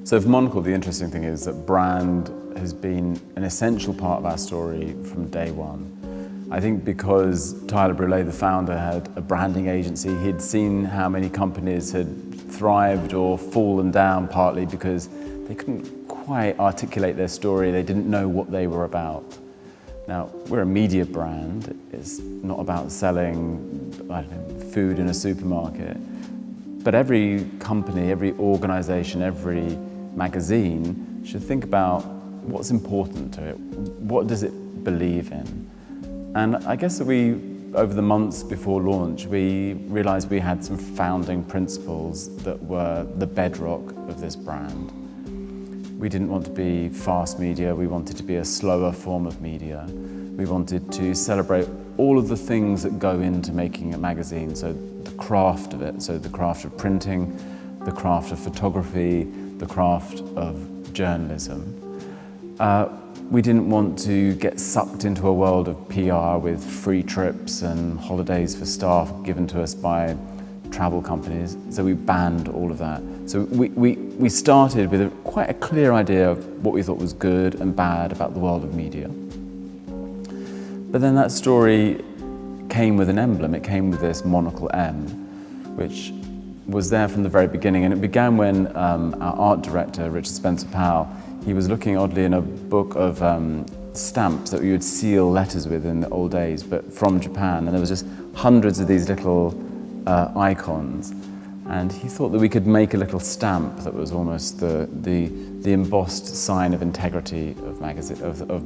So for Monocle, the interesting thing is that brand has been an essential part of our story from day one. I think because Tyler Brûlé, the founder, had a branding agency, he'd seen how many companies had thrived or fallen down partly because they couldn't quite articulate their story, they didn't know what they were about. Now, we're a media brand, it's not about selling, I don't know, food in a supermarket, but every company, every organisation, every magazine should think about what's important to it, what does it believe in. And I guess that over the months before launch, we realised we had some founding principles that were the bedrock of this brand. We didn't want to be fast media, we wanted to be a slower form of media. We wanted to celebrate all of the things that go into making a magazine, so the craft of it, so the craft of printing, the craft of photography, the craft of journalism. We didn't want to get sucked into a world of PR with free trips and holidays for staff given to us by travel companies, so we banned all of that. So we started with quite a clear idea of what we thought was good and bad about the world of media. But then that story came with an emblem. It came with this Monocle M, which was there from the very beginning. And it began when our art director, Richard Spencer-Powell, he was looking oddly in a book of stamps that we would seal letters with in the old days, but from Japan. And there was just hundreds of these little icons. And he thought that we could make a little stamp that was almost the embossed sign of integrity of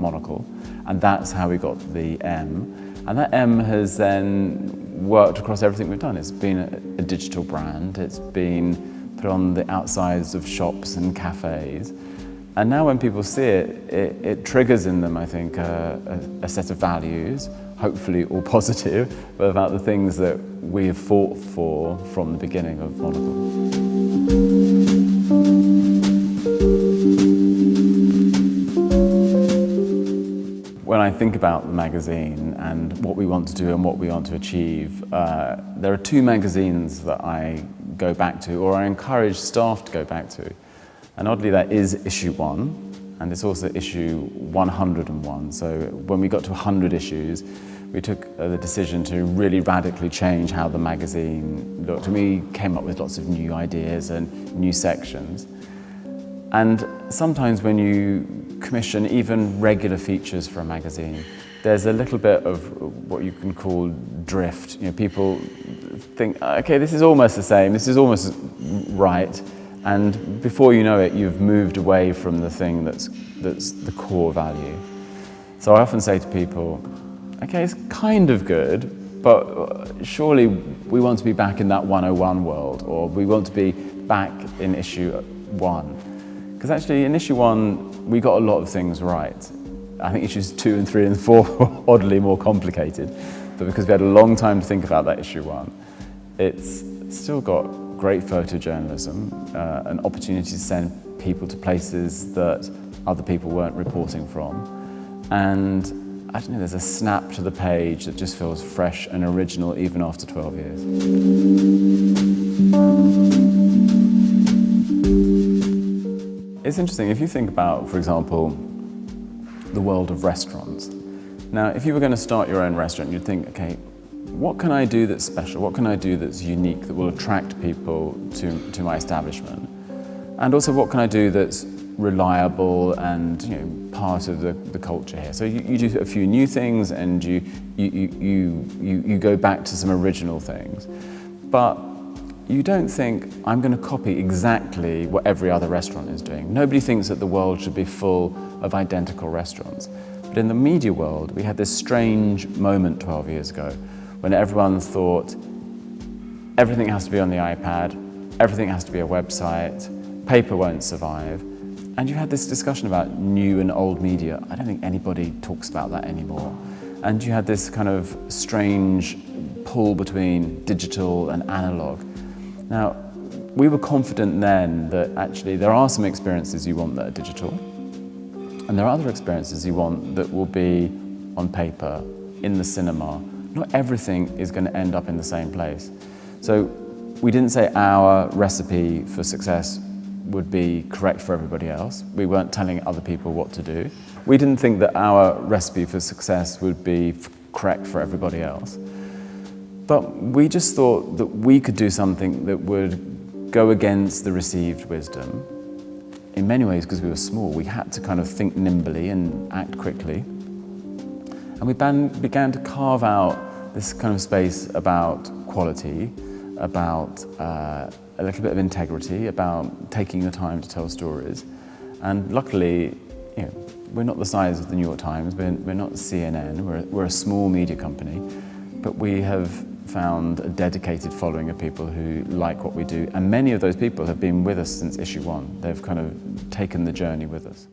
Monocle. And that's how we got the M. And that M has then worked across everything we've done. It's been a digital brand. It's been put on the outsides of shops and cafes. And now when people see it, it triggers in them, I think, a set of values, hopefully all positive, but about the things that we have fought for from the beginning of Monocle. When I think about the magazine and what we want to do and what we want to achieve, there are two magazines that I go back to, or I encourage staff to go back to. And oddly, that is issue 1, and it's also issue 101. So when we got to 100 issues, we took the decision to really radically change how the magazine looked. And we came up with lots of new ideas and new sections. And sometimes when you commission even regular features for a magazine, there's a little bit of what you can call drift. You know, people think, okay, this is almost the same, this is almost right. And before you know it, you've moved away from the thing that's the core value. So I often say to people, okay, it's kind of good, but surely we want to be back in that 101 world, or we want to be back in issue 1. Because actually in issue 1, we got a lot of things right. I think issues 2 and 3 and 4 were oddly more complicated, but because we had a long time to think about that issue 1, it's still got great photojournalism, an opportunity to send people to places that other people weren't reporting from. And I don't know, there's a snap to the page that just feels fresh and original even after 12 years. It's interesting, if you think about, for example, the world of restaurants. Now, if you were going to start your own restaurant, you'd think, okay, what can I do that's special? What can I do that's unique, that will attract people to my establishment? And also, what can I do that's reliable and, you know, part of the culture here? So you do a few new things and you go back to some original things. But you don't think, I'm going to copy exactly what every other restaurant is doing. Nobody thinks that the world should be full of identical restaurants. But in the media world, we had this strange moment 12 years ago when everyone thought everything has to be on the iPad, everything has to be a website, paper won't survive. And you had this discussion about new and old media. I don't think anybody talks about that anymore. And you had this kind of strange pull between digital and analog. Now, we were confident then that actually there are some experiences you want that are digital, and there are other experiences you want that will be on paper, in the cinema, not everything is going to end up in the same place. So we didn't say our recipe for success would be correct for everybody else. We weren't telling other people what to do. We didn't think that our recipe for success would be correct for everybody else. But we just thought that we could do something that would go against the received wisdom. In many ways, because we were small, we had to kind of think nimbly and act quickly. And we began to carve out this kind of space about quality, about a little bit of integrity, about taking the time to tell stories. And luckily, we're not the size of the New York Times, we're not CNN, we're a small media company, but we have found a dedicated following of people who like what we do, and many of those people have been with us since issue 1. They've kind of taken the journey with us.